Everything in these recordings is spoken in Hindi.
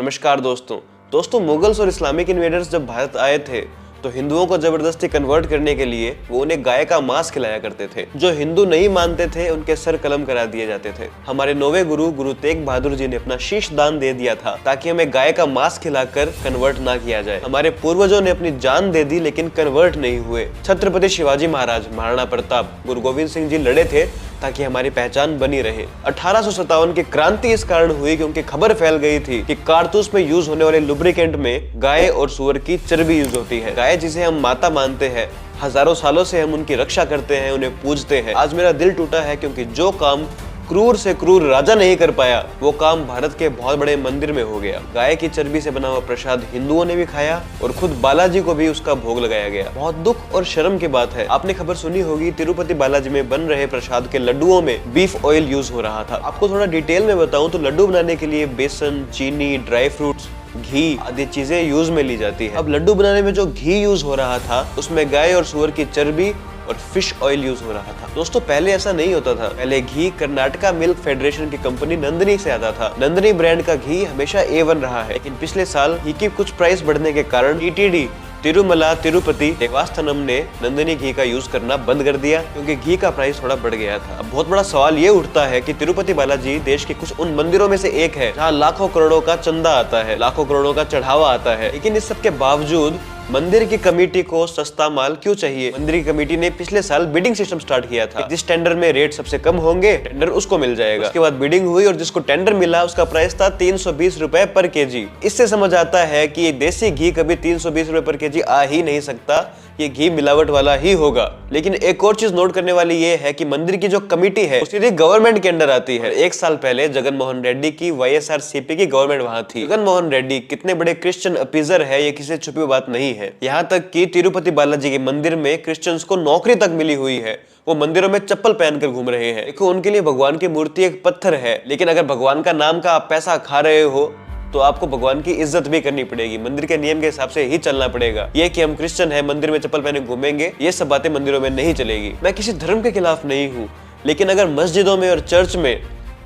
नमस्कार दोस्तों मुगल्स और इस्लामिक इन्वेडर्स जब भारत आए थे तो हिंदुओं को जबरदस्ती कन्वर्ट करने के लिए वो उन्हें गाय का मांस खिलाया करते थे। जो हिंदू नहीं मानते थे उनके सर कलम करा दिए जाते थे। हमारे 9वें गुरु तेग बहादुर जी ने अपना शीश दान दे दिया था ताकि हमें गाय का मांस खिलाकर कन्वर्ट ना किया जाए। हमारे पूर्वजों ने अपनी जान दे दी लेकिन कन्वर्ट नहीं हुए। छत्रपति शिवाजी महाराज, महाराणा प्रताप, गुरु गोविंद सिंह जी लड़े थे ताकि हमारी पहचान बनी रहे। 1857 की क्रांति इस कारण हुई क्योंकि खबर फैल गई थी कि कारतूस में यूज होने वाले लुब्रिकेंट में गाय और सुअर की चर्बी यूज होती है। गाय जिसे हम माता मानते हैं, हजारों सालों से हम उनकी रक्षा करते हैं, उन्हें पूजते हैं। आज मेरा दिल टूटा है क्योंकि जो काम क्रूर से क्रूर राजा नहीं कर पाया वो काम भारत के बहुत बड़े मंदिर में हो गया। गाय की चर्बी से बना हुआ प्रसाद हिंदुओं ने भी खाया और खुद बालाजी को भी उसका भोग लगाया गया। बहुत दुख और शर्म की बात है, आपने खबर सुनी होगी तिरुपति बालाजी में बन रहे प्रसाद के लड्डुओं में बीफ ऑयल यूज हो रहा था। आपको थोड़ा डिटेल में बताऊं तो लड्डू बनाने के लिए बेसन, चीनी, ड्राई फ्रूट्स, घी आदि चीजें यूज में ली जाती है। अब लड्डू बनाने में जो घी यूज हो रहा था उसमें गाय और सुअर की चर्बी और फिश ऑयल यूज हो रहा था। दोस्तों पहले ऐसा नहीं होता था। पहले घी कर्नाटका मिल्क फेडरेशन की कंपनी नंदनी से आता था। नंदनी ब्रांड का घी हमेशा A1 रहा है, लेकिन पिछले साल घी की कुछ प्राइस बढ़ने के कारण TTD तिरुमला तिरुपति देवस्थानम ने नंदनी घी का यूज करना बंद कर दिया क्योंकि घी का प्राइस थोड़ा बढ़ गया था। अब बहुत बड़ा सवाल ये उठता है कि तिरुपति बालाजी देश के कुछ उन मंदिरों में से एक है जहाँ लाखों करोड़ों का चंदा आता है, लाखों करोड़ों का चढ़ावा आता है, लेकिन इस सब के बावजूद मंदिर की कमेटी को सस्ता माल क्यों चाहिए? मंदिर की कमेटी ने पिछले साल बिडिंग सिस्टम स्टार्ट किया था। जिस टेंडर में रेट सबसे कम होंगे टेंडर उसको मिल जाएगा। उसके बाद बिडिंग हुई और जिसको टेंडर मिला उसका प्राइस था 320 रुपए पर केजी। इससे समझ आता है कि ये देसी घी कभी 320 रुपए पर केजी आ ही नहीं सकता, ये घी मिलावट वाला ही होगा। लेकिन एक और चीज नोट करने वाली ये है कि मंदिर की जो कमेटी है सीधे गवर्नमेंट के अंडर आती है। एक साल पहले जगन मोहन रेड्डी की YSRCP की गवर्नमेंट वहां थी। जगन मोहन रेड्डी कितने बड़े क्रिश्चियन अपीजर है ये किसी छुपी बात नहीं है। यहाँ तक कि तिरुपति बालाजी के मंदिर में क्रिश्चियंस को नौकरी तक मिली हुई है। वो मंदिरों में चप्पल पहनकर घूम रहे हैं। देखो उनके लिए भगवान की मूर्ति एक पत्थर है, लेकिन अगर भगवान का नाम का आप पैसा खा रहे हो तो आपको भगवान की इज्जत भी करनी पड़ेगी। मंदिर के नियम के हिसाब से ही चलना पड़ेगा। ये कि हम क्रिश्चियन है मंदिर में चप्पल पहने घूमेंगे, ये सब बातें मंदिरों में नहीं चलेगी। मैं किसी धर्म के खिलाफ नहीं हूँ, लेकिन अगर मस्जिदों में और चर्च में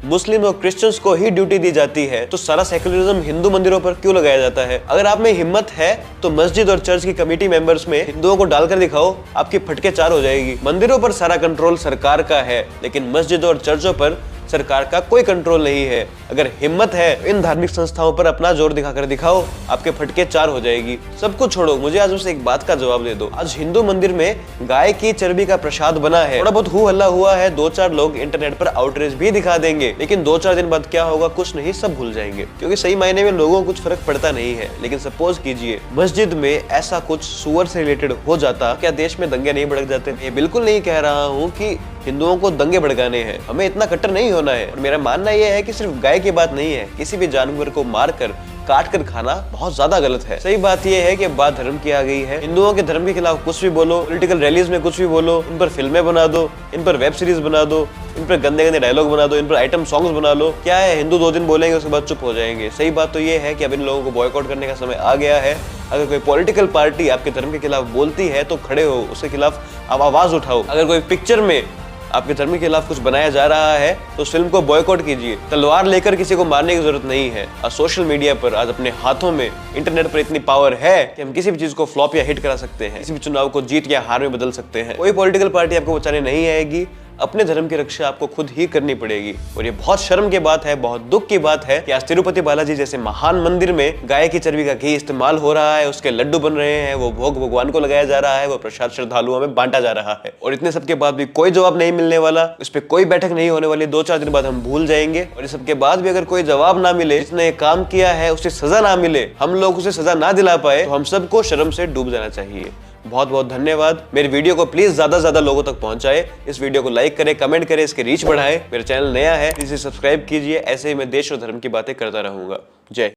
मुस्लिम और क्रिश्चियंस को ही ड्यूटी दी जाती है तो सारा सेकुलरिज्म हिंदू मंदिरों पर क्यों लगाया जाता है? अगर आप में हिम्मत है तो मस्जिद और चर्च की कमेटी मेंबर्स में हिंदुओं को डालकर दिखाओ, आपकी फटके चार हो जाएगी। मंदिरों पर सारा कंट्रोल सरकार का है, लेकिन मस्जिदों और चर्चों पर सरकार का कोई कंट्रोल नहीं है। अगर हिम्मत है इन धार्मिक संस्थाओं पर अपना जोर दिखाकर दिखाओ, आपके फटके चार हो जाएगी। सब कुछ छोड़ो, मुझे आज उसे एक बात का जवाब दे दो। आज हिंदू मंदिर में गाय की चर्बी का प्रसाद बना है, थोड़ा बहुत हू हल्ला हुआ है, 2-4 लोग इंटरनेट पर आउटरीच भी दिखा देंगे, लेकिन 2-4 दिन बाद क्या होगा कुछ नहीं, सब भूल जाएंगे क्योंकि सही मायने में लोगों को कुछ फर्क पड़ता नहीं है। लेकिन सपोज कीजिए मस्जिद में ऐसा कुछ सुअर से रिलेटेड हो जाता, क्या देश में दंगे नहीं भड़क जाते? ये बिल्कुल नहीं कह रहा हूँ कि हिंदुओं को दंगे भड़काने हैं, हमें इतना कट्टर नहीं होना है। और मेरा मानना यह है कि सिर्फ गाय की बात नहीं है, किसी भी जानवर को मारकर काट कर खाना बहुत ज्यादा गलत है। सही बात यह है कि बात धर्म की आ गई है। हिंदुओं के धर्म के खिलाफ कुछ भी बोलो, पॉलिटिकल रैलीज में कुछ भी बोलो, इन पर फिल्में बना दो, इन पर वेब सीरीज बना दो, इन पर गंदे गंदे डायलॉग बना दो, इन पर आइटम सॉन्ग्स बना लो। क्या है, हिंदू 2 दिन बोलेंगे उसके बाद चुप हो जाएंगे। सही बात तो ये है कि अब इन लोगों को बॉयकॉट करने का समय आ गया है। अगर कोई पॉलिटिकल पार्टी आपके धर्म के खिलाफ बोलती है तो खड़े हो, उसके खिलाफ आप आवाज उठाओ। अगर कोई पिक्चर में आपके धर्म के खिलाफ कुछ बनाया जा रहा है तो उस फिल्म को बॉयकॉट कीजिए। तलवार लेकर किसी को मारने की जरूरत नहीं है। आज सोशल मीडिया पर, आज अपने हाथों में, इंटरनेट पर इतनी पावर है कि हम किसी भी चीज को फ्लॉप या हिट करा सकते हैं, किसी भी चुनाव को जीत या हार में बदल सकते हैं। कोई पॉलिटिकल पार्टी आपको बचाने नहीं आएगी, अपने धर्म की रक्षा आपको खुद ही करनी पड़ेगी। और ये बहुत शर्म की बात है, बहुत दुख की बात है कि आज तिरुपति बालाजी जैसे महान मंदिर में गाय की चर्बी का घी इस्तेमाल हो रहा है, उसके लड्डू बन रहे हैं, वो भोग भगवान को लगाया जा रहा है, वो प्रसाद श्रद्धालुओं में बांटा जा रहा है। और इतने सब के बाद भी कोई जवाब नहीं मिलने वाला, इस पे कोई बैठक नहीं होने वाली। 2-4 दिन बाद हम भूल जाएंगे। और इस सब के बाद भी अगर कोई जवाब ना मिले, जिसने काम किया है उसे सजा ना मिले, हम लोग उसे सजा ना दिला पाए, तो हम सबको शर्म से डूब जाना चाहिए। बहुत बहुत धन्यवाद। मेरे वीडियो को प्लीज ज्यादा से ज्यादा लोगों तक पहुंचाए। इस वीडियो को लाइक करें, कमेंट करें, इसके रीच बढ़ाएं। मेरा चैनल नया है, इसे सब्सक्राइब कीजिए। ऐसे ही मैं देश और धर्म की बातें करता रहूंगा। जय